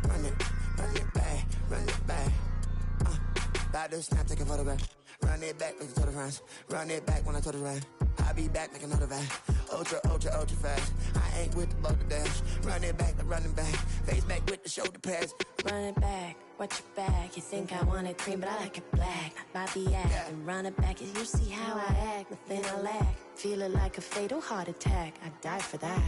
run it back. About to snap, take a photograph. Run it back, make it to the France. Run it back when I told it right. I'll be back, make another van. Ultra fast. I ain't with the boulder dash. Run it back, running back. Face back with the shoulder pads. Run it back, watch your back. You think I want it cream, but I like it black. Bobby act and run it back. You see how I act, nothing I lack. Feel it like a fatal heart attack. I'd die for that.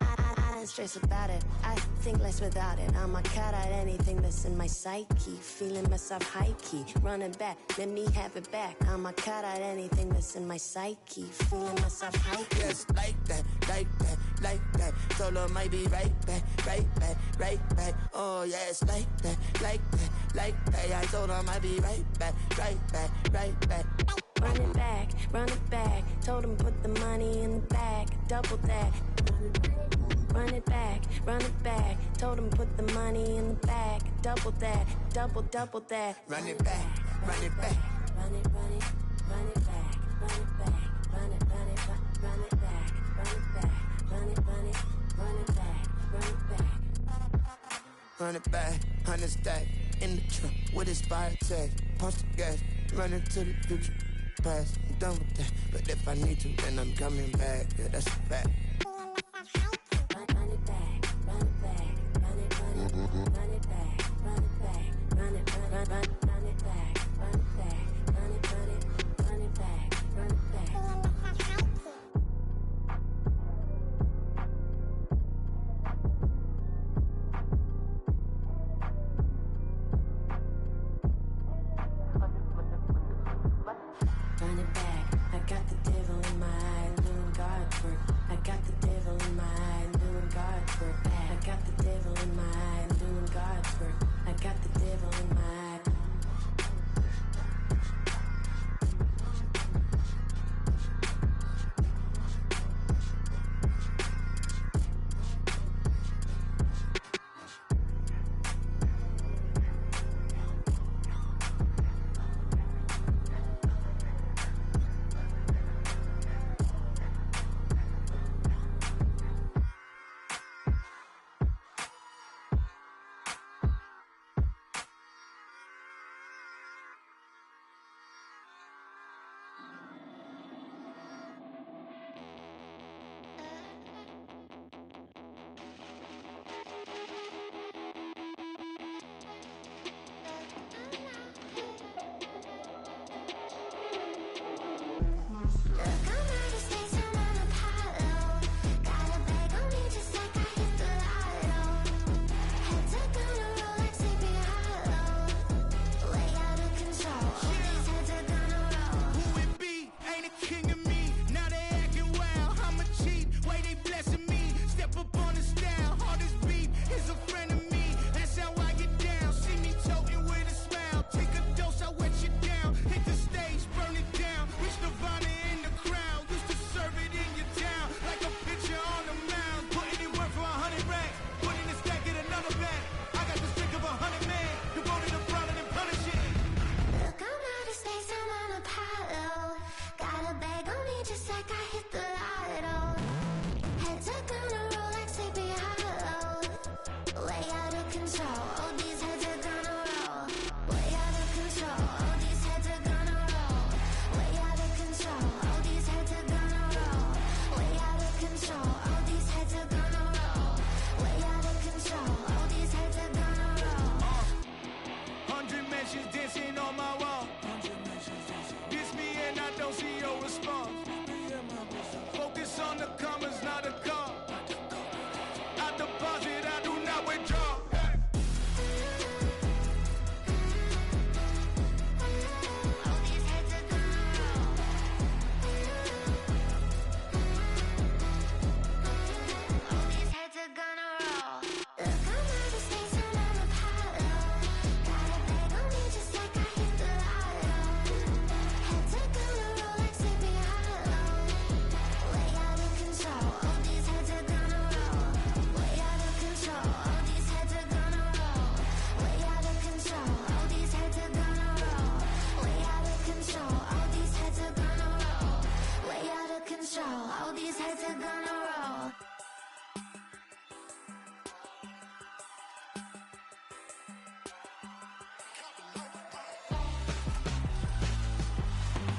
I don't stress about it, I think less without it. I'ma cut out anything that's in my psyche. Feeling myself high-key, running back, let me have it back. I'ma cut out anything that's in my psyche. Feeling myself high-key. Yes, like that. Told her might be right back. Oh yes, like that. I told her might be right back. Run it back, told him put the money in the bag, double that. Run it back, told him put the money in the bag, double that, double that. Run it back. Run it back, run it back, run it back, run it back, run it back, run it back, run it back, 100 stack in the truck with his fire tag. Punch the gas, running to the future. Past, I'm done with that. But if I need to, then I'm coming back. Yeah, that's a fact. Run it back, run it back, run it back, run it back, run it back, run it back, run it back, run it back, run it back. Run it back, I got the devil in my eye, doing God's work. I got the devil in my eye, doing God's work. I got the devil in my eye, doing God's work. I got the devil in my eye.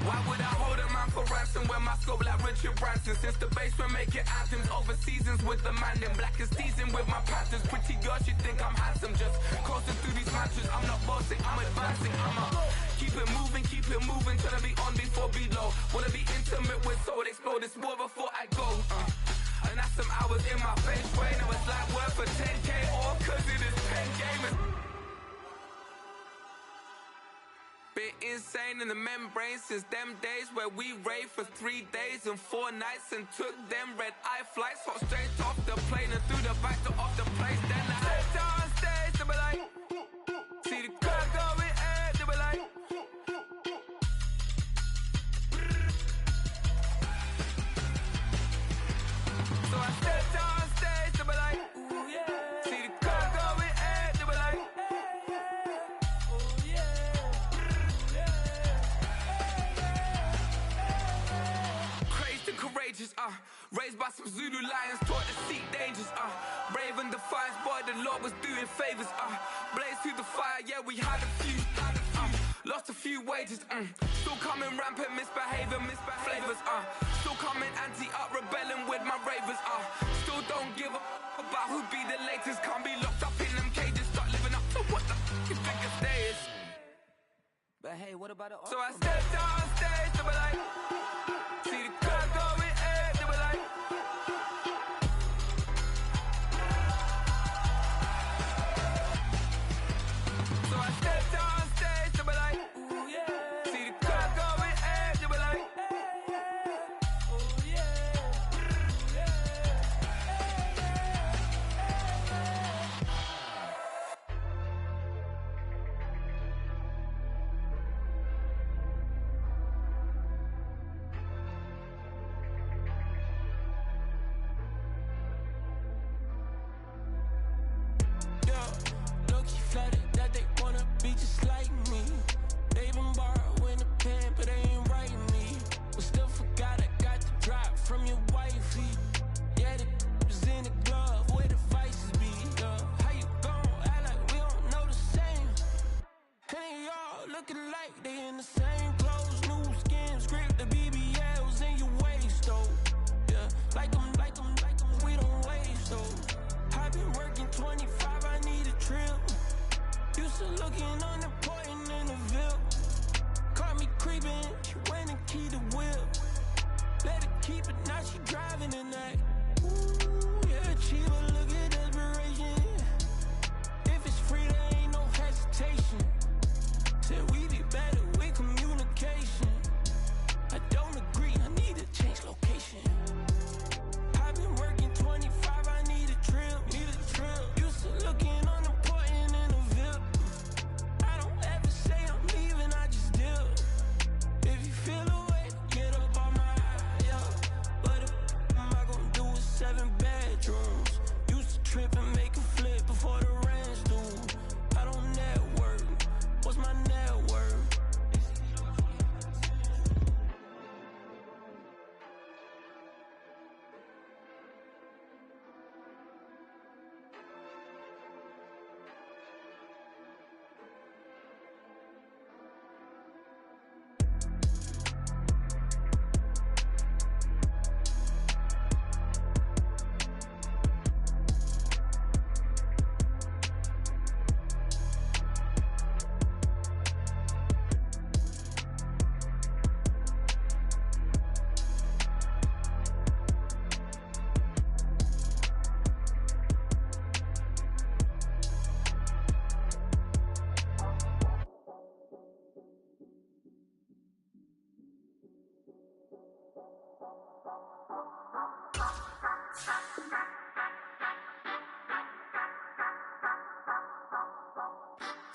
Why would I hold a man for ransom when my scope like Richard Branson? Since the basement making anthems over seasons with the man in black is teasing with my Panthers. Pretty girl, she think I'm handsome. Just coasting through these matches. I'm not bossing, I'm advancing. I'ma keep it moving, trying to be on before below. Wanna be intimate with soul, explode this war before I go. And that's some hours in my face way. Now it's like work for 10K or cause it is 10 gamers. Been insane in the membrane since them days where we raved for 3 days and 4 nights and took them red-eye flights, hot straight off the plane and through the back door of the place. Then I stepped on stage, they be like, see the crowd going ahead, they be like, so I stepped on stage, they be like, ooh yeah, see the crowd going ahead, they be like, oh yeah. Courageous, raised by some Zulu lions, taught to seek dangers, brave and defiant, boy, the Lord was doing favors, blaze through the fire, yeah, we had a few, lost a few wages, still coming rampant, misbehavior, flavors, still coming anti-up, rebelling with my ravers, still don't give up about who be the latest, can't be locked up in them cages, start living up to what the you think it stays. But hey, what about the so I stepped on stage, they be like, see the crowd going ahead, they be like, so I stepped on stage, they be like, ooh yeah, see the crowd going ahead, they be like, oh yeah, flattered that they wanna be just like me. They been borrowing a pen, but they ain't writing me. But still forgot I got the drop from your wifey. Yeah, the was in the glove where the vices be. How you gon' act like we don't know the same? Hey, y'all looking like they in the same clothes, new skin, script, the BBLs in your waist, though. Yeah, like them, we don't waste, though. I've been working 25, I need a trip. Used to looking unimportant in the Ville. Caught me creeping, she went and keyed the whip. Let her keep it, now she driving in that. Ooh, yeah, achiever, look at desperation. If it's free, there ain't no hesitation. Said we be better with communication. I don't agree, I need to change location. I've been working 25, I need a trip. Used to looking unimportant in the Ville. I don't ever say I'm leaving, I just deal. If you feel away, get up on my yeah. What am I gonna do with 7 bedrooms? Used to trip and make a flip before the rent's due. I don't network, what's my net worth?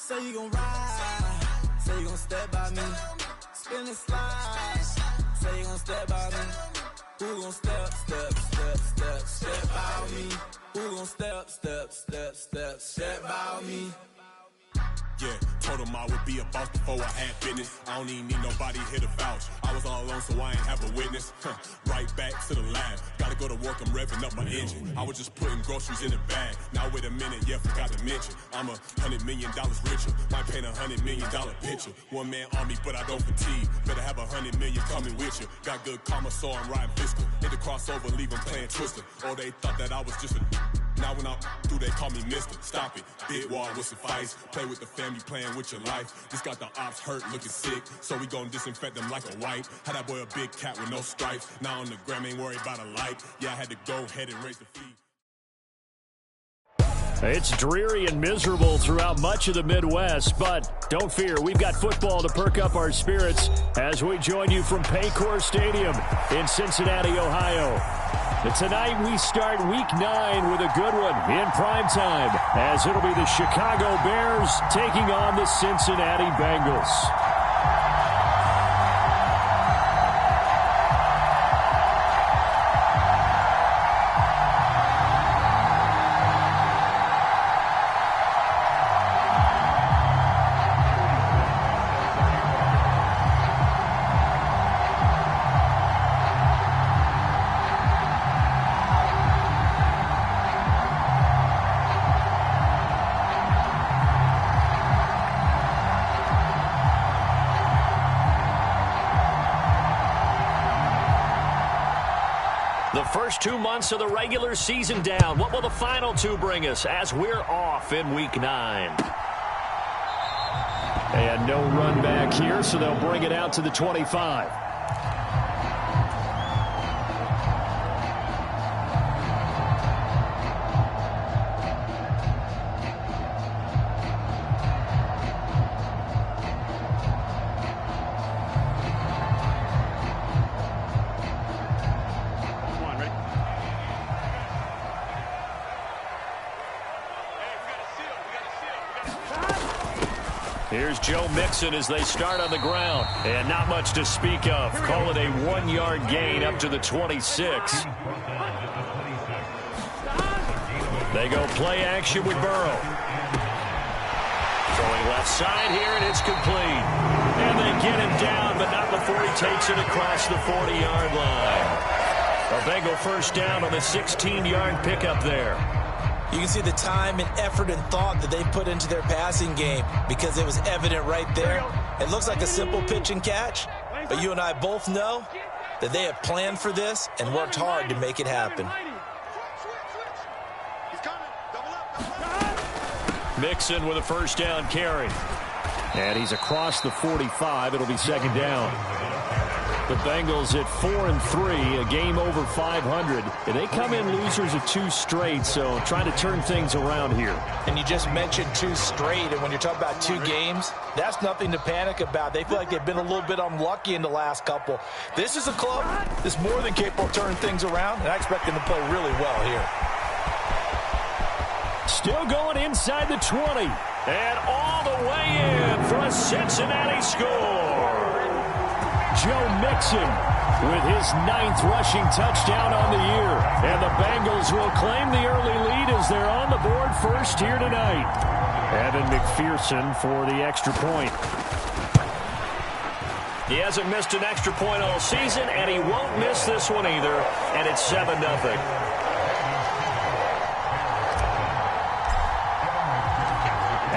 Say you gon' ride, say you gon' step by me, spin and slide, say you gon' step by me. Who gon' step by me? Who gon' step by me? Yeah, told him I would be a boss before I had business. I don't even need nobody here to vouch. I was all alone, so I ain't have a witness. Right back to the lab. Gotta go to work, I'm revving up my engine. I was just putting groceries in the bag. Now wait a minute, yeah, forgot to mention. I'm $100 million richer. Might paint $100 million picture. One man army, but I don't fatigue. Better have 100 million coming with you. Got good karma, so I'm riding fiscal. Hit the crossover, leave them playing Twister. Oh, they thought that I was just a now when I do, they call me Mister. Stop it, big wall with suffice. Play with the family, playing with your life. Just got the ops hurt, looking sick. So we gon' disinfect them like a wipe. Had that boy a big cat with no stripes. Now on the gram, ain't worried about a light. Yeah, I had to go ahead and raise the fee. It's dreary and miserable throughout much of the Midwest, but don't fear, we've got football to perk up our spirits as we join you from Paycor Stadium in Cincinnati, Ohio. And tonight we start Week 9 with a good one in prime time, as it'll be the Chicago Bears taking on the Cincinnati Bengals. First 2 months of the regular season down. What will the final 2 bring us as we're off in Week 9? And no run back here, so they'll bring it out to the 25. Here's Joe Mixon as they start on the ground. And not much to speak of. Call it a 1-yard gain up to the 26. They go play action with Burrow. Throwing left side here, and it's complete. And they get him down, but not before he takes it across the 40-yard line. A Bengal first down on the 16-yard pickup there. You can see the time and effort and thought that they put into their passing game because it was evident right there. It looks like a simple pitch and catch, but you and I both know that they have planned for this and worked hard to make it happen. Mixon with a first down carry. And he's across the 45. It'll be second down. The Bengals at 4-3, a game over 500. They come in losers of 2 straight, so trying to turn things around here. And you just mentioned 2 straight, and when you're talking about 2 games, that's nothing to panic about. They feel like they've been a little bit unlucky in the last couple. This is a club that's more than capable of turning things around, and I expect them to play really well here. Still going inside the 20, and all the way in for a Cincinnati score. Joe Mixon with his 9th rushing touchdown on the year. And the Bengals will claim the early lead as they're on the board first here tonight. Evan McPherson for the extra point. He hasn't missed an extra point all season, and he won't miss this one either. And it's 7-0.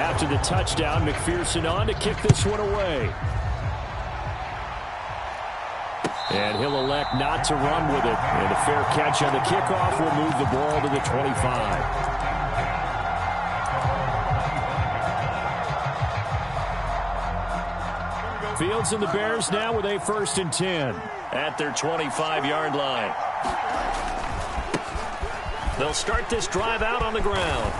After the touchdown, McPherson on to kick this one away. And he'll elect not to run with it. And a fair catch on the kickoff will move the ball to the 25. Fields and the Bears now with a 1st and 10 at their 25-yard line. They'll start this drive out on the ground.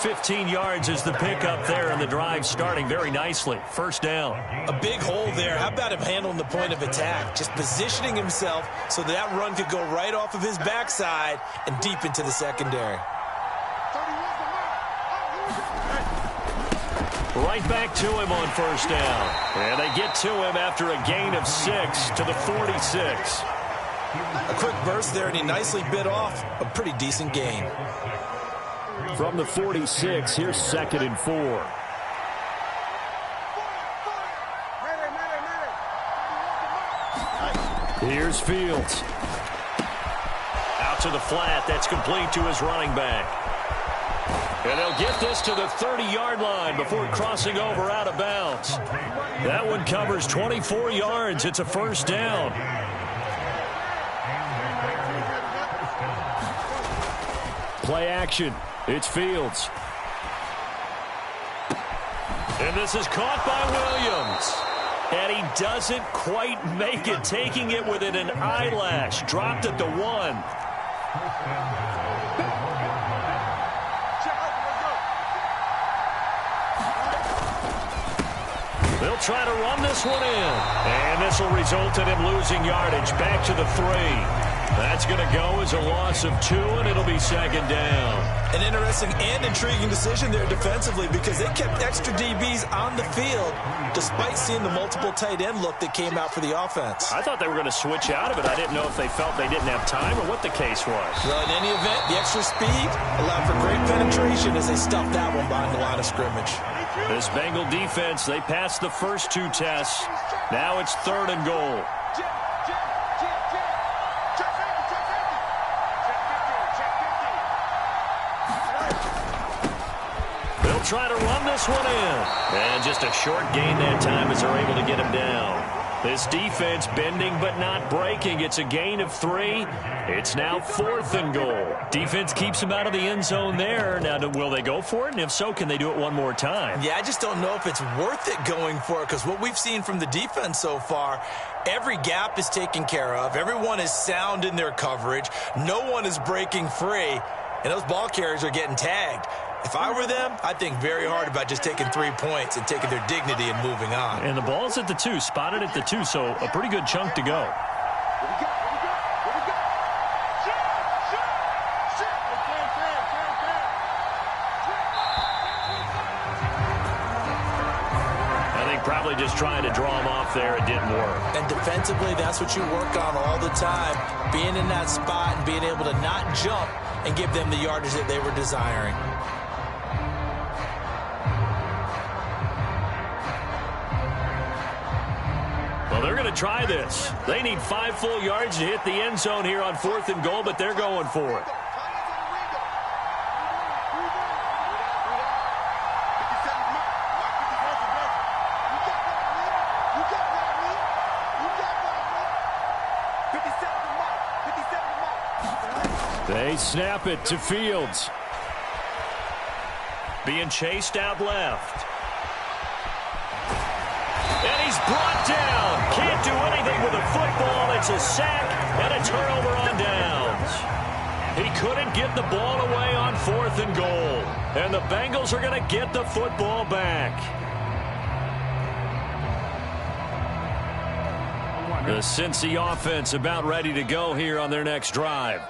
15 yards is the pickup there, and the drive starting very nicely. First down. A big hole there. How about him handling the point of attack? Just positioning himself so that run could go right off of his backside and deep into the secondary. Right back to him on first down. And they get to him after a gain of 6 to the 46. A quick burst there, and he nicely bit off a pretty decent gain. From the 46, here's 2nd and 4. Here's Fields. Out to the flat. That's complete to his running back. And they'll get this to the 30-yard line before crossing over out of bounds. That one covers 24 yards. It's a first down. Play action. It's Fields. And this is caught by Williams. And he doesn't quite make it, taking it within an eyelash. Dropped at the 1. They'll try to run this one in. And this will result in him losing yardage. Back to the 3. That's going to go as a loss of 2, and it'll be second down. An interesting and intriguing decision there defensively because they kept extra DBs on the field despite seeing the multiple tight end look that came out for the offense. I thought they were going to switch out of it. I didn't know if they felt they didn't have time or what the case was. Well, in any event, the extra speed allowed for great penetration as they stuffed that one behind the line of scrimmage. This Bengal defense, they passed the first 2 tests. Now it's 3rd and goal. They'll try to run this one in. And just a short gain that time as they're able to get him down. This defense bending but not breaking. It's a gain of 3. It's now 4th and goal. Defense keeps him out of the end zone there. Now, will they go for it? And if so, can they do it one more time? Yeah, I just don't know if it's worth it going for it because what we've seen from the defense so far, every gap is taken care of. Everyone is sound in their coverage. No one is breaking free. And those ball carriers are getting tagged. If I were them, I'd think very hard about just taking 3 points and taking their dignity and moving on. And the ball's at the 2, spotted at the 2, so a pretty good chunk to go. I think probably just trying to draw him off there, it didn't work. And defensively, that's what you work on all the time. Being in that spot and being able to not jump and give them the yardage that they were desiring. Well, they're going to try this. They need 5 full yards to hit the end zone here on 4th and goal, but they're going for it. They snap it to Fields. Being chased out left. And he's brought down. Can't do anything with a football. It's a sack and a turnover on downs. He couldn't get the ball away on 4th and goal. And the Bengals are going to get the football back. The Cincy offense about ready to go here on their next drive.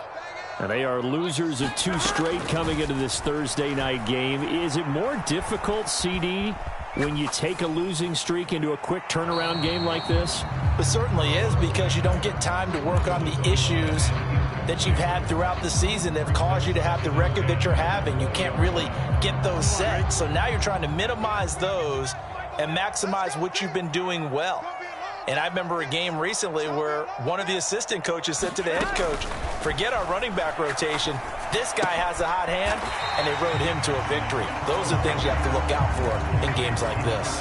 And they are losers of 2 straight coming into this Thursday night game. Is it more difficult, CD, when you take a losing streak into a quick turnaround game like this? It certainly is because you don't get time to work on the issues that you've had throughout the season that have caused you to have the record that you're having. You can't really get those set. So now you're trying to minimize those and maximize what you've been doing well. And I remember a game recently where one of the assistant coaches said to the head coach, forget our running back rotation. This guy has a hot hand, and they rode him to a victory. Those are things you have to look out for in games like this.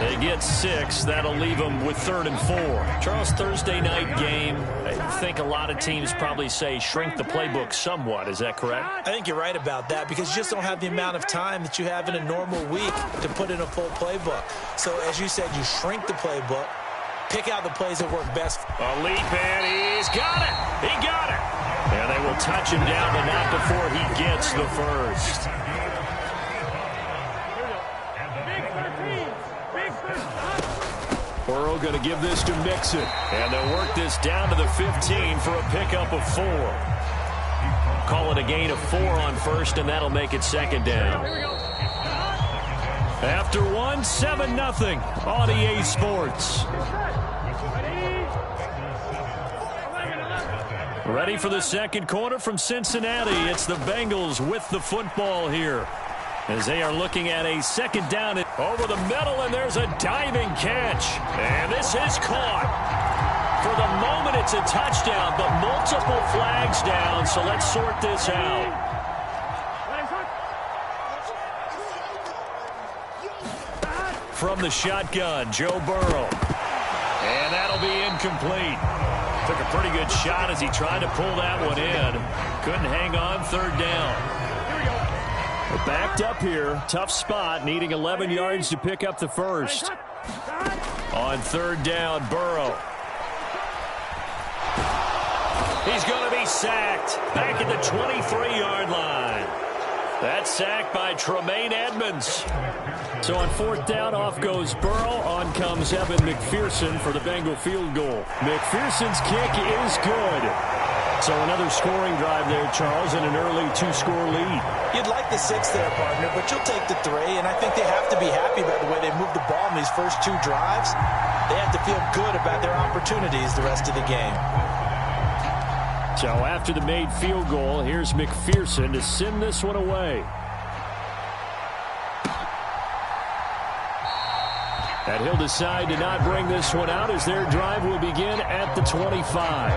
They get 6. That'll leave them with 3rd and 4. Charles, Thursday night game, I think a lot of teams probably say shrink the playbook somewhat. Is that correct? I think you're right about that because you just don't have the amount of time that you have in a normal week to put in a full playbook. So as you said, you shrink the playbook. Pick out the plays that work best. A leap, and he's got it. He got it. And they will touch him down, but not before he gets the first. Burrow going to give this to Mixon. And they'll work this down to the 15 for a pickup of 4. Call it a gain of 4 on first, and that'll make it second down. After 1, 7-0 on EA Sports. Ready for the second quarter from Cincinnati. It's the Bengals with the football here as they are looking at a second down over the middle, and there's a diving catch. And this is caught. For the moment, it's a touchdown, but multiple flags down, so let's sort this out. From the shotgun, Joe Burrow. And that'll be incomplete. Took a pretty good shot as he tried to pull that one in. Couldn't hang on, third down. We're backed up here. Tough spot, needing 11 yards to pick up the first. On third down, Burrow. He's going to be sacked. Back at the 23-yard line. That's sacked by Tremaine Edmonds. So on fourth down, off goes Burrow. On comes Evan McPherson for the Bengal field goal. McPherson's kick is good. So another scoring drive there, Charles, and an early two-score lead. You'd like the 6 there, partner, but you'll take the 3, and I think they have to be happy about the way they moved the ball in these first 2 drives. They have to feel good about their opportunities the rest of the game. So after the made field goal, here's McPherson to send this one away. And he'll decide to not bring this one out as their drive will begin at the 25.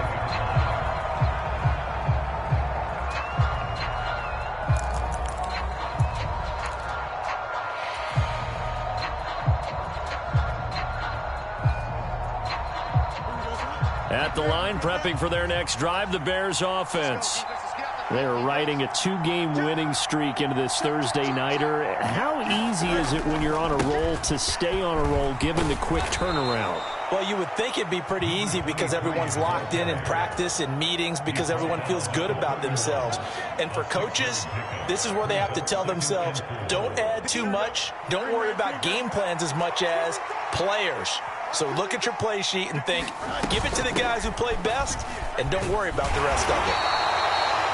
At the line, prepping for their next drive, the Bears offense. They're riding a 2-game winning streak into this Thursday nighter. How easy is it when you're on a roll to stay on a roll given the quick turnaround? Well, you would think it'd be pretty easy because everyone's locked in practice and meetings because everyone feels good about themselves. And for coaches, this is where they have to tell themselves, don't add too much. Don't worry about game plans as much as players. So look at your play sheet and think, give it to the guys who play best, and don't worry about the rest of it.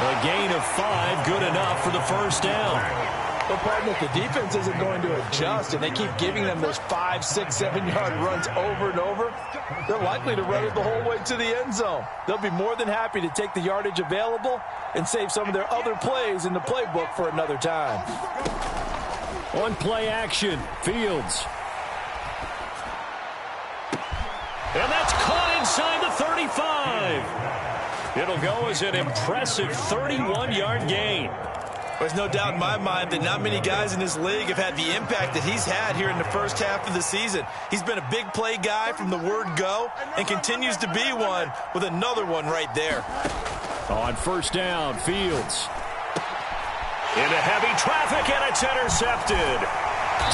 A gain of 5, good enough for the first down. But, partner, if the defense isn't going to adjust and they keep giving them those 5, 6, 7-yard runs over and over, they're likely to run it the whole way to the end zone. They'll be more than happy to take the yardage available and save some of their other plays in the playbook for another time. On play action, Fields. And that's caught inside the 35. It'll go as an impressive 31-yard gain. There's no doubt in my mind that not many guys in this league have had the impact that he's had here in the first half of the season. He's been a big play guy from the word go and continues to be one with another one right there. On first down, Fields. Into heavy traffic, and it's intercepted.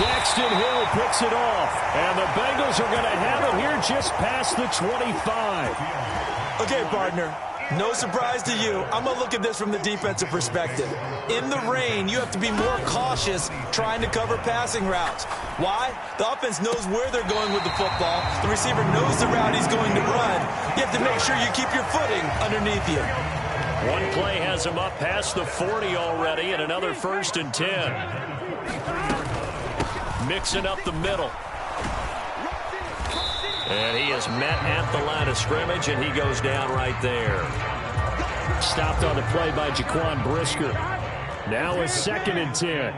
Daxton Hill picks it off, and the Bengals are going to have it here just past the 25. Okay, partner, no surprise to you. I'm going to look at this from the defensive perspective. In the rain, you have to be more cautious trying to cover passing routes. Why? The offense knows where they're going with the football. The receiver knows the route he's going to run. You have to make sure you keep your footing underneath you. One play has him up past the 40 already, and another 1st and 10. Mixing up the middle. And he is met at the line of scrimmage, and he goes down right there. Stopped on the play by Jaquan Brisker. Now a 2nd and 10.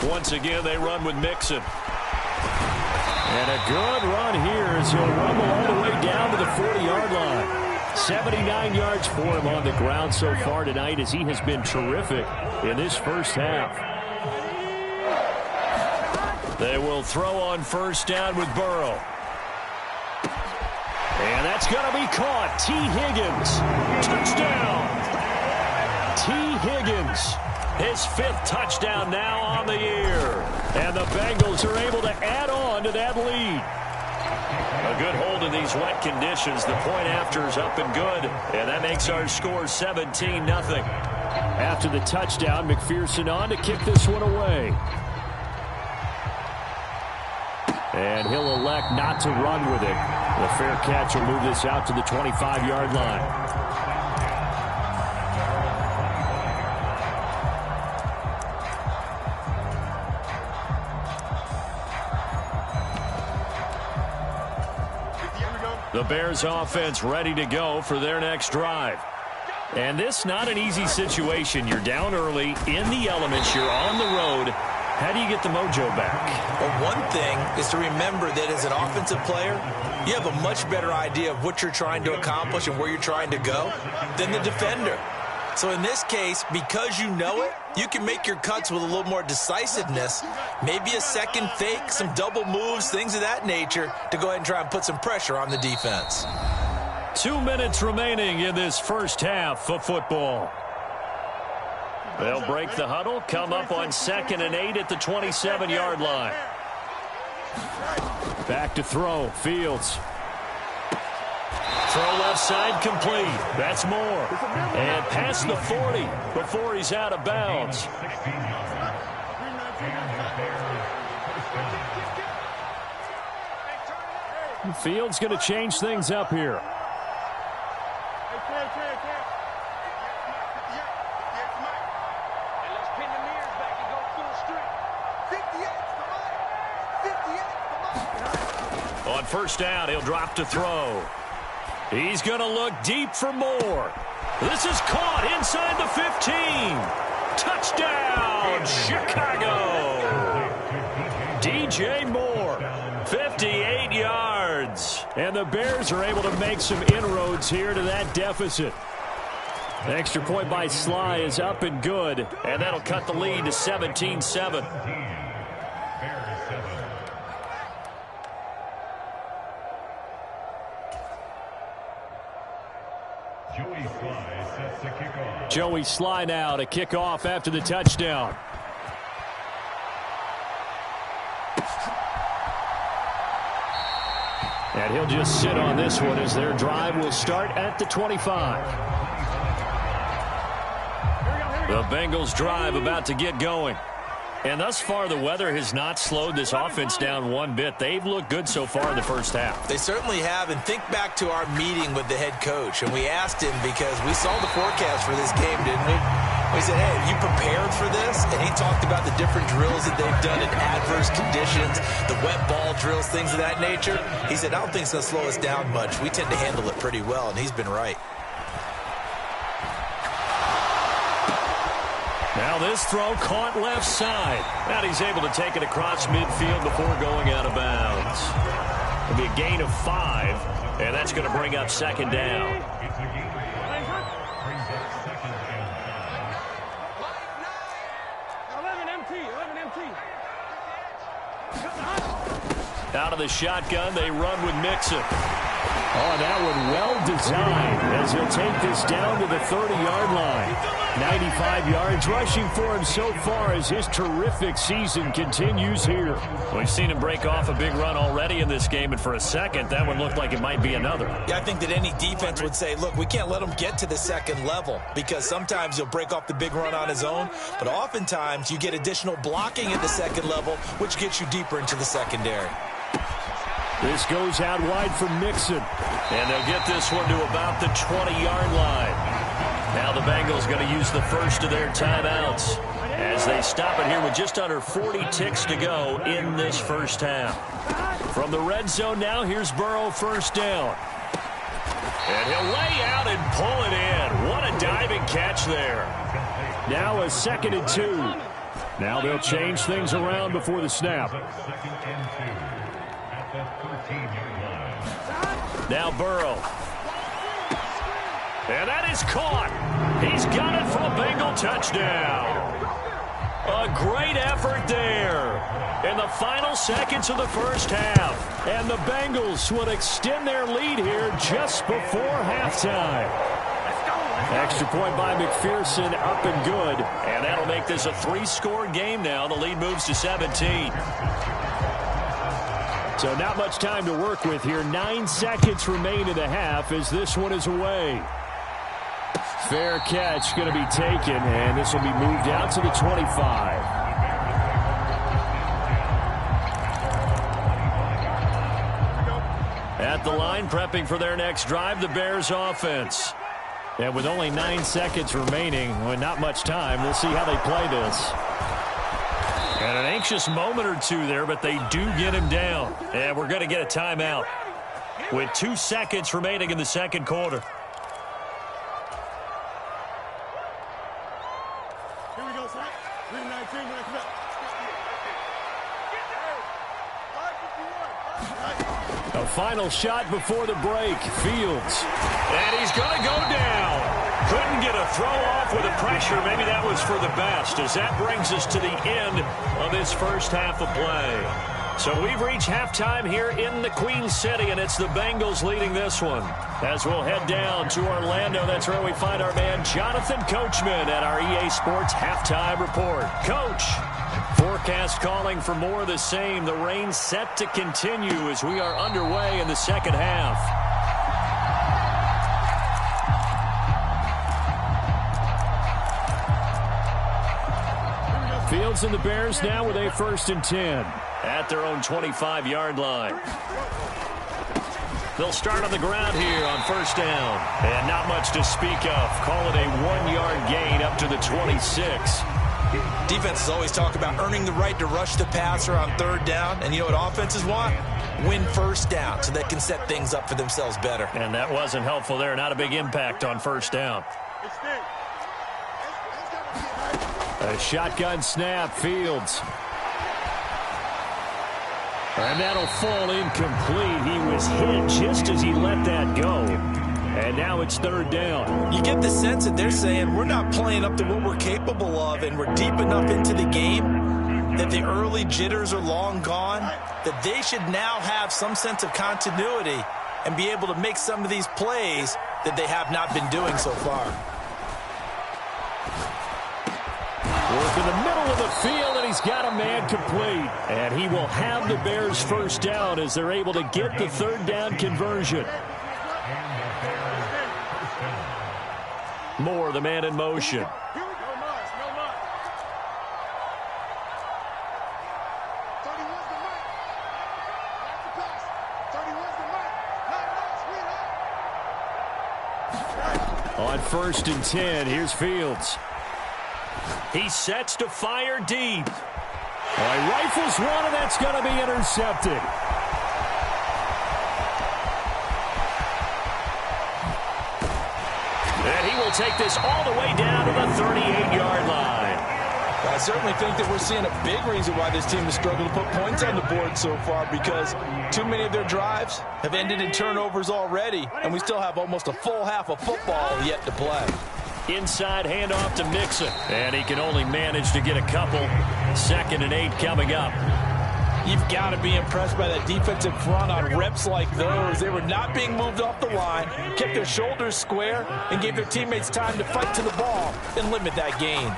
Once again, they run with Mixon. And a good run here as he'll rumble all the way down to the 40-yard line. 79 yards for him on the ground so far tonight as he has been terrific in this first half. They will throw on first down with Burrow. And that's going to be caught. T. Higgins. Touchdown. T. Higgins. His 5th touchdown now on the year. And the Bengals are able to add on to that lead. A good hold in these wet conditions. The point after is up and good. And that makes our score 17-0. After the touchdown, McPherson on to kick this one away. And he'll elect not to run with it. The fair catch will move this out to the 25-yard line. The Bears offense ready to go for their next drive. And this not an easy situation. You're down early in the elements. You're on the road. How do you get the mojo back? Well, one thing is to remember that as an offensive player, you have a much better idea of what you're trying to accomplish and where you're trying to go than the defender. So in this case, because you know it, you can make your cuts with a little more decisiveness, maybe a second fake, some double moves, things of that nature, to go ahead and try and put some pressure on the defense. 2 minutes remaining in this first half of football. They'll break the huddle, come up on 2nd and 8 at the 27-yard line. Back to throw, Fields. Throw left side complete. That's more. And past the 40 before he's out of bounds. Fields going to change things up here. On first down, he'll drop to throw. He's going to look deep for more. This is caught inside the 15. Touchdown, Chicago. DJ Moore, 58 yards. And the Bears are able to make some inroads here to that deficit. The extra point by Sly is up and good, and that'll cut the lead to 17-7. Joey Sly now to kick off after the touchdown. And he'll just sit on this one as their drive will start at the 25. The Bengals drive about to get going. And thus far, the weather has not slowed this offense down one bit. They've looked good so far in the first half. They certainly have. And think back to our meeting with the head coach. And we asked him because we saw the forecast for this game, didn't we? We said, hey, have you prepared for this? And he talked about the different drills that they've done in adverse conditions, the wet ball drills, things of that nature. He said, I don't think it's going to slow us down much. We tend to handle it pretty well, and he's been right. Now this throw caught left side. And he's able to take it across midfield before going out of bounds. It'll be a gain of 5, and that's going to bring up 2nd down. Out of the shotgun, they run with Mixon. Oh, that one well designed as he'll take this down to the 30-yard line. 95 yards rushing for him so far as his terrific season continues here. We've seen him break off a big run already in this game, and for a second, that one looked like it might be another. Yeah, I think that any defense would say, look, we can't let him get to the second level because sometimes he'll break off the big run on his own, but oftentimes you get additional blocking at the second level, which gets you deeper into the secondary. This goes out wide for Mixon. And they'll get this one to about the 20-yard line. Now the Bengals going to use the first of their timeouts as they stop it here with just under 40 ticks to go in this first half. From the red zone now, here's Burrow first down. And he'll lay out and pull it in. What a diving catch there. Now a 2nd and 2. Now they'll change things around before the snap. Now Burrow. And that is caught. He's got it for a Bengal touchdown. A great effort there in the final seconds of the first half. And the Bengals would extend their lead here just before halftime. Extra point by McPherson, up and good. And that'll make this a 3-score game now. The lead moves to 17. So not much time to work with here. 9 seconds remain in the half as this one is away. Fair catch going to be taken, and this will be moved out to the 25. At the line, prepping for their next drive, the Bears offense. And with only 9 seconds remaining, well, not much time, we'll see how they play this. And an anxious moment or two there, but they do get him down. And we're going to get a timeout with 2 seconds remaining in the second quarter. Here we go, son. 3-19, when I come back. A final shot before the break. Fields. And he's going to go down. Couldn't get a throw off with the pressure. Maybe that was for the best, as that brings us to the end of this first half of play. So we've reached halftime here in the Queen City, and it's the Bengals leading this one. As we'll head down to Orlando, that's where we find our man Jonathan Coachman at our EA Sports Halftime Report. Coach, forecast calling for more of the same. The rain set to continue as we are underway in the second half. Fields and the Bears now with a 1st and 10 at their own 25-yard line. They'll start on the ground here on 1st down. And not much to speak of. Call it a 1-yard gain up to the 26. Defenses always talk about earning the right to rush the passer on 3rd down. And you know what offenses want? Win 1st down so they can set things up for themselves better. And that wasn't helpful there. Not a big impact on 1st down. A shotgun snap. Fields. And that'll fall incomplete. He was hit just as he let that go. And now it's 3rd down. You get the sense that they're saying we're not playing up to what we're capable of, and we're deep enough into the game that the early jitters are long gone, that they should now have some sense of continuity and be able to make some of these plays that they have not been doing so far. Work in the middle of the field, and he's got a man complete. And he will have the Bears 1st down as they're able to get the 3rd down conversion. Moore, the man in motion. On 1st and 10, here's Fields. He sets to fire deep. Well, he rifles one, and that's going to be intercepted. And he will take this all the way down to the 38-yard line. I certainly think that we're seeing a big reason why this team has struggled to put points on the board so far, because too many of their drives have ended in turnovers already, and we still have almost a full half of football yet to play. Inside handoff to Mixon, and he can only manage to get a couple. 2nd and 8 coming up. You've got to be impressed by that defensive front on reps like those. They were not being moved off the line, kept their shoulders square, and gave their teammates time to fight to the ball and limit that gain.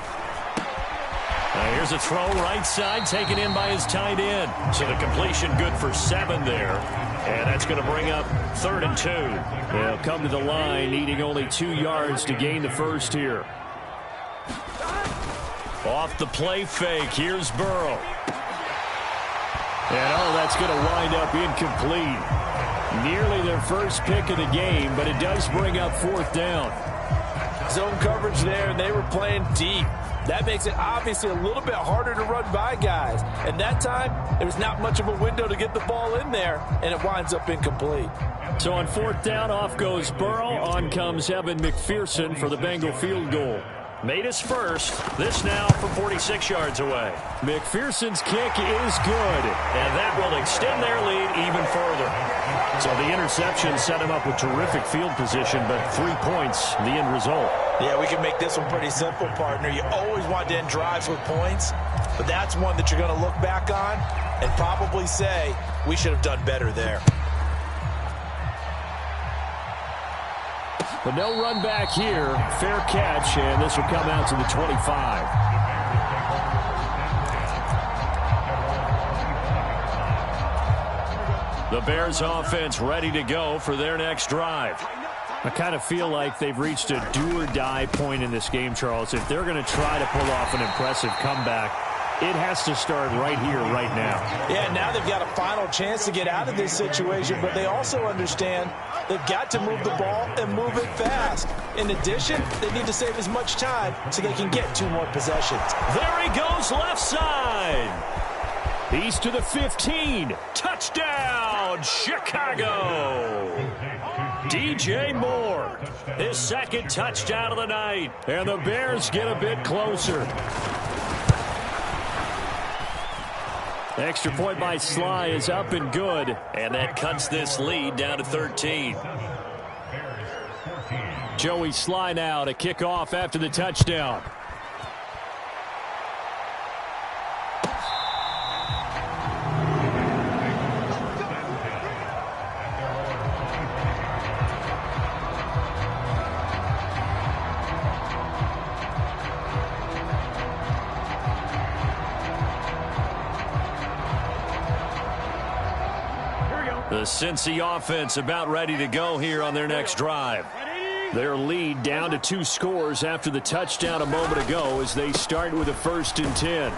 Here's a throw right side, taken in by his tight end. So the completion good for 7 there. And that's going to bring up 3rd and 2. They'll come to the line, needing only 2 yards to gain the 1st here. Off the play fake, here's Burrow. And that's going to wind up incomplete. Nearly their first pick of the game, but it does bring up 4th down. Zone coverage there, and they were playing deep. That makes it obviously a little bit harder to run by guys. And that time, there was not much of a window to get the ball in there, and it winds up incomplete. So on 4th down, off goes Burrow. On comes Evan McPherson for the Bengal field goal. Made his first. This now from 46 yards away. McPherson's kick is good, and that will extend their lead even further. So the interception set him up with terrific field position, but 3 points, the end result. Yeah, we can make this one pretty simple, partner. You always want to end drives with points, but that's one that you're going to look back on and probably say, we should have done better there. But no run back here. Fair catch, and this will come out to the 25. The Bears offense ready to go for their next drive. I kind of feel like they've reached a do-or-die point in this game, Charles. If they're going to try to pull off an impressive comeback, it has to start right here, right now. Yeah, now they've got a final chance to get out of this situation, but they also understand they've got to move the ball and move it fast. In addition, they need to save as much time so they can get 2 more possessions. There he goes, left side. He's to the 15. Touchdown, Chicago. DJ Moore, his 2nd touchdown of the night. And the Bears get a bit closer. Extra point by Sly is up and good, and that cuts this lead down to 13. Joey Sly now to kick off after the touchdown. The Cincy offense about ready to go here on their next drive. Their lead down to 2 scores after the touchdown a moment ago as they start with a 1st and 10.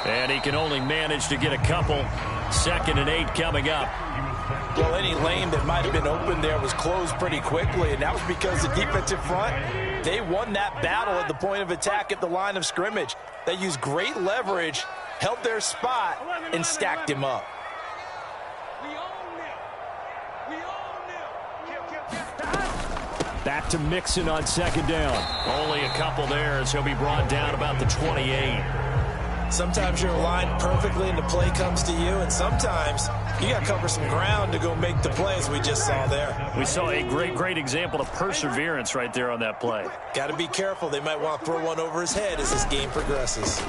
And he can only manage to get a couple. 2nd and 8 coming up. Well, any lane that might have been open there was closed pretty quickly, and that was because the defensive front, they won that battle at the point of attack at the line of scrimmage. They used great leverage, held their spot, and stacked him up. Back to Mixon on 2nd down. Only a couple there as he'll be brought down about the 28. Sometimes you're aligned perfectly and the play comes to you, and sometimes you got to cover some ground to go make the play, as we just saw there. We saw a great example of perseverance right there on that play. Got to be careful. They might want to throw one over his head as this game progresses.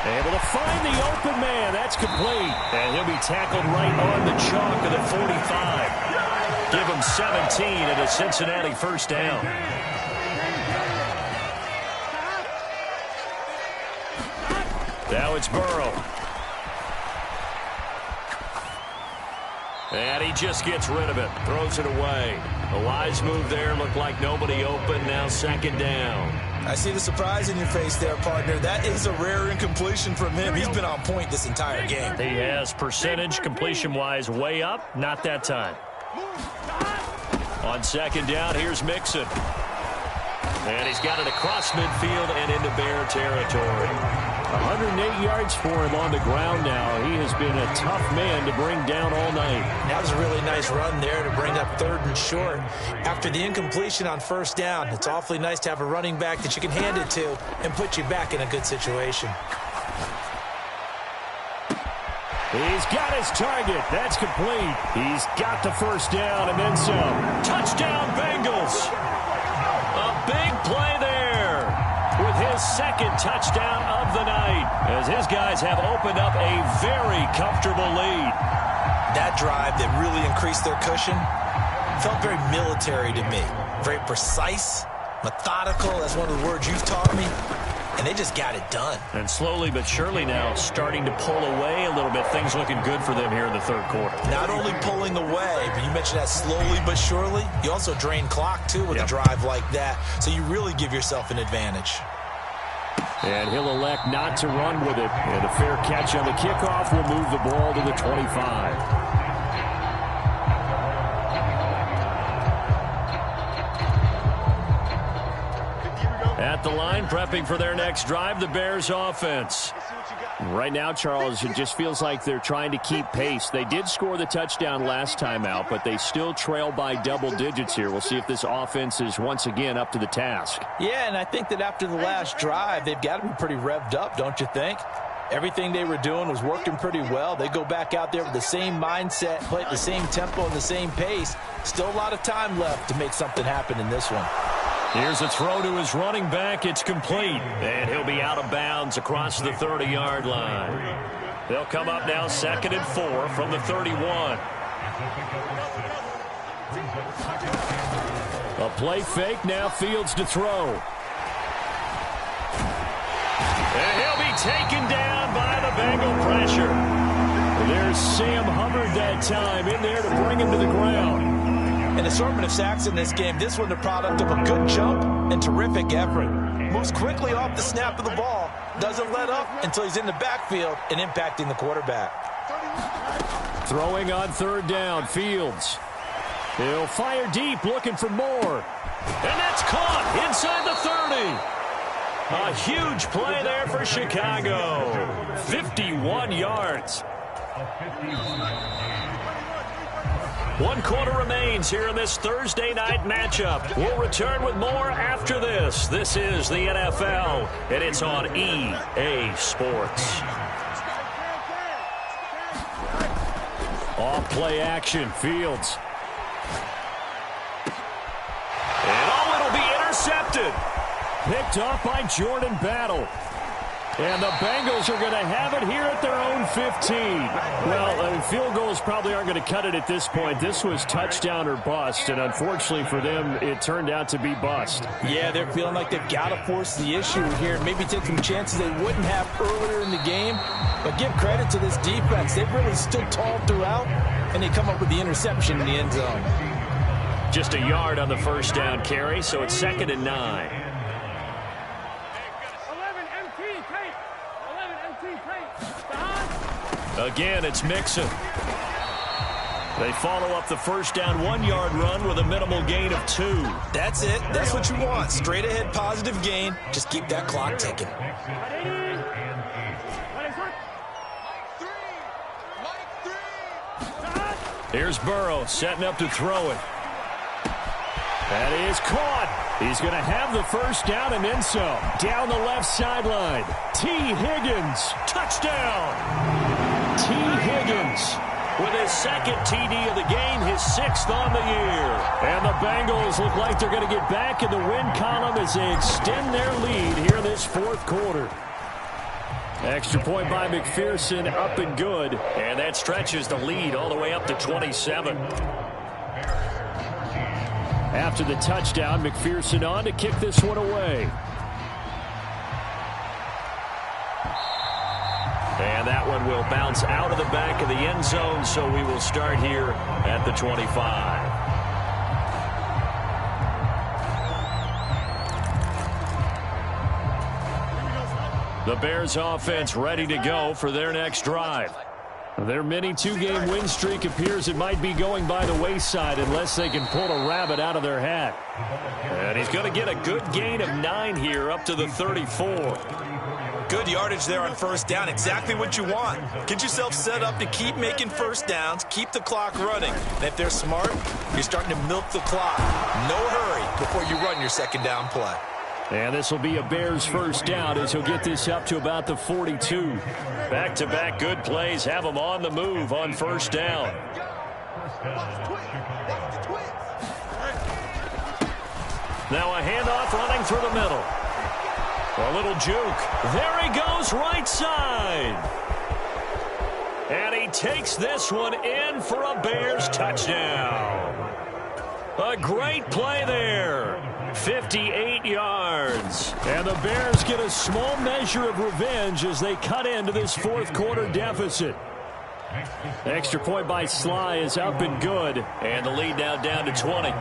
Able to find the open man. That's complete. And he'll be tackled right on the chalk of the 45. Give him 17 and a Cincinnati 1st down. Now it's Burrow. And he just gets rid of it. Throws it away. A wise move there. Looked like nobody open. Now 2nd down. I see the surprise in your face there, partner. That is a rare incompletion from him. He's been on point this entire game. He has percentage completion-wise way up. Not that time. On 2nd down, here's Mixon. And he's got it across midfield and into Bear territory. 108 yards for him on the ground now. He has been a tough man to bring down all night. That was a really nice run there to bring up 3rd and short. After the incompletion on 1st down, it's awfully nice to have a running back that you can hand it to and put you back in a good situation. He's got his target. That's complete. He's got the 1st down and then some. Touchdown, Bengals. A big play there with his 2nd touchdown of the night as his guys have opened up a very comfortable lead. That drive that really increased their cushion felt very military to me. Very precise, methodical. That's one of the words you've taught me. And they just got it done. And slowly but surely now starting to pull away a little bit. Things looking good for them here in the 3rd quarter. Not only pulling away, but you mentioned that slowly but surely. You also drain clock, too, with a drive like that. So you really give yourself an advantage. And he'll elect not to run with it. And a fair catch on the kickoff will move the ball to the 25. At the line, prepping for their next drive, the Bears offense. Right now, Charles, it just feels like they're trying to keep pace. They did score the touchdown last time out, but they still trail by double digits here. We'll see if this offense is once again up to the task. Yeah, and I think that after the last drive, they've got to be pretty revved up, don't you think? Everything they were doing was working pretty well. They go back out there with the same mindset, play at the same tempo and the same pace. Still a lot of time left to make something happen in this one. Here's a throw to his running back. It's complete. And he'll be out of bounds across the 30-yard line. They'll come up now 2nd and 4 from the 31. A play fake. Now Fields to throw. And he'll be taken down by the Bengal pressure. There's Sam Hubbard that time in there to bring him to the ground. An assortment of sacks in this game. This one the product of a good jump and terrific effort. Moves quickly off the snap of the ball. Doesn't let up until he's in the backfield and impacting the quarterback. Throwing on 3rd down, Fields. He'll fire deep, looking for more. And that's caught inside the 30. A huge play there for Chicago. 51 yards. 1 quarter remains here in this Thursday night matchup. We'll return with more after this. This is the NFL, and it's on EA Sports. Off play action, Fields. And it'll be intercepted. Picked off by Jordan Battle. And the Bengals are going to have it here at their own 15. Well, field goals probably aren't going to cut it at this point. This was touchdown or bust, and unfortunately for them, it turned out to be bust. Yeah, they're feeling like they've got to force the issue here, maybe take some chances they wouldn't have earlier in the game. But give credit to this defense. They've really stood tall throughout, and they come up with the interception in the end zone. Just a yard on the first down carry, so it's 2nd and 9. Again, it's Mixon. They follow up the first down 1-yard run with a minimal gain of 2. That's it. That's what you want. Straight ahead positive gain. Just keep that clock ticking. Here's Burrow setting up to throw it. That is caught. He's going to have the first down and then some. Down the left sideline. T. Higgins. Touchdown. T. Higgins with his 2nd TD of the game, his 6th on the year. And the Bengals look like they're going to get back in the win column as they extend their lead here in this 4th quarter. Extra point by McPherson, up and good. And that stretches the lead all the way up to 27. After the touchdown, McPherson on to kick this one away. And that one will bounce out of the back of the end zone, so we will start here at the 25. The Bears offense ready to go for their next drive. Their mini 2-game win streak appears it might be going by the wayside unless they can pull a rabbit out of their hat. And he's going to get a good gain of 9 here up to the 34. Good yardage there on first down. Exactly what you want. Get yourself set up to keep making first downs, keep the clock running. And if they're smart, you're starting to milk the clock. No hurry before you run your second down play. And this will be a Bears first down as he'll get this up to about the 42. Back-to-back good plays have him on the move on first down. Now a handoff running through the middle. A little juke. There he goes right side. And he takes this one in for a Bears touchdown. A great play there. 58 yards. And the Bears get a small measure of revenge as they cut into this 4th quarter deficit. Extra point by Sly is up and good. And the lead now down to 20.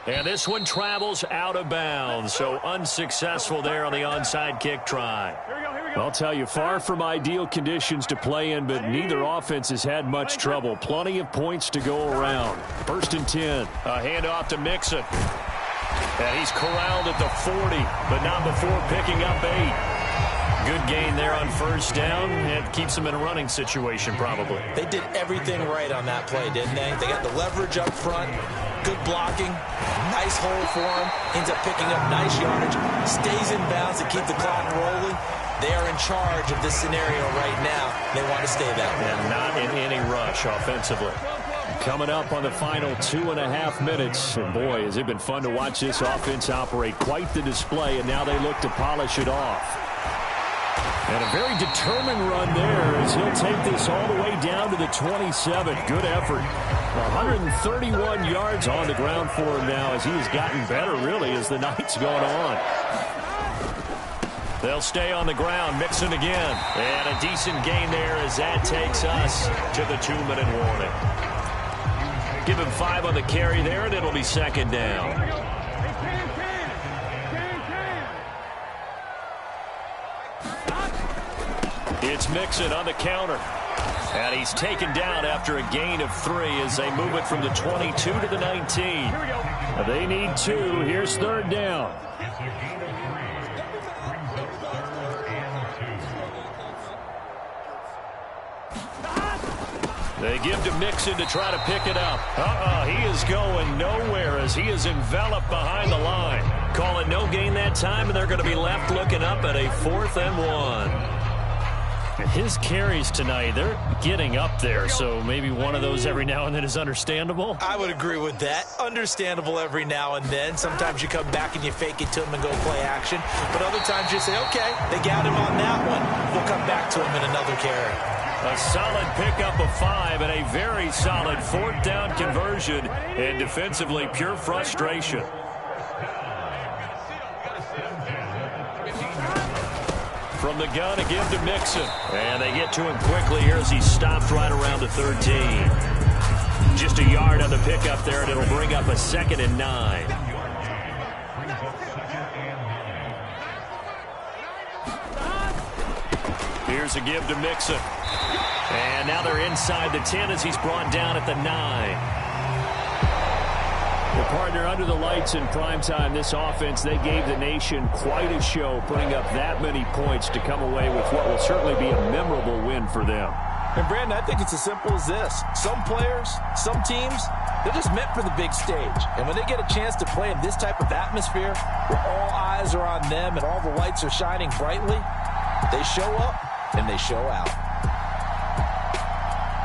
And this one travels out of bounds. So unsuccessful there on the onside kick try. I'll tell you, far from ideal conditions to play in, but neither offense has had much trouble. Plenty of points to go around. 1st and 10. A handoff to Mixon. And he's corralled at the 40, but not before picking up 8. Good gain there on first down. It keeps them in a running situation, probably. They did everything right on that play, didn't they? They got the leverage up front. Good blocking. Nice hole for him. Ends up picking up nice yardage. Stays in bounds to keep the clock rolling. They are in charge of this scenario right now. They want to stay that way. And not in any rush offensively. Coming up on the final 2.5 minutes. And boy, has it been fun to watch this offense operate. Quite the display, and now they look to polish it off. And a very determined run there as he'll take this all the way down to the 27. Good effort. 131 yards on the ground for him now as he has gotten better, really, as the night's gone on. They'll stay on the ground. Mixon again. And a decent gain there as that takes us to the 2-minute warning. Give him 5 on the carry there, and it'll be 2nd down. It's Mixon on the counter. And he's taken down after a gain of 3 as they move it from the 22 to the 19. They need 2. Here's 3rd down. They give to Mixon to try to pick it up. He is going nowhere as he is enveloped behind the line. Call it no gain that time, and they're going to be left looking up at a 4th and 1. His carries tonight, they're getting up there, so maybe one of those every now and then is understandable. I would agree with that. Understandable every now and then. Sometimes you come back and you fake it to him and go play action. But other times you say, okay, they got him on that one. We'll come back to him in another carry. A solid pickup of 5 and a very solid 4th down conversion, and defensively pure frustration. From the gun, a give to Mixon. And they get to him quickly here as he stopped right around the 13. Just a yard on the pickup there, and it'll bring up a 2nd and 9. Here's a give to Mixon. And now they're inside the 10 as he's brought down at the 9. Well, partner, under the lights in primetime, this offense, they gave the nation quite a show, putting up that many points to come away with what will certainly be a memorable win for them. And, Brandon, I think it's as simple as this. Some players, some teams, they're just meant for the big stage. And when they get a chance to play in this type of atmosphere where all eyes are on them and all the lights are shining brightly, they show up and they show out.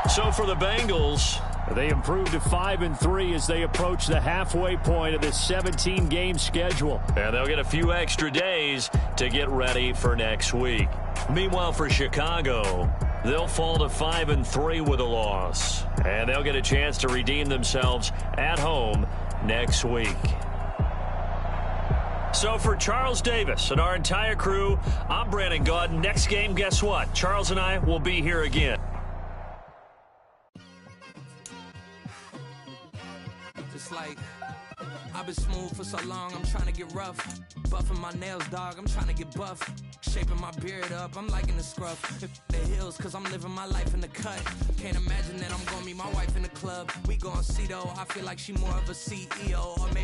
So for the Bengals, they improved to 5-3 as they approach the halfway point of this 17-game schedule. And they'll get a few extra days to get ready for next week. Meanwhile, for Chicago, they'll fall to 5-3 with a loss. And they'll get a chance to redeem themselves at home next week. So for Charles Davis and our entire crew, I'm Brandon Gaudin. Next game, guess what? Charles and I will be here again. Just like I've been smooth for so long, I'm trying to get rough. Buffing my nails, dog, I'm trying to get buff. Shaping my beard up, I'm liking the scruff. The hills, cause I'm living my life in the cut. Can't imagine that I'm gonna meet my wife in the club. We gon' see though, I feel like she more of a CEO, or maybe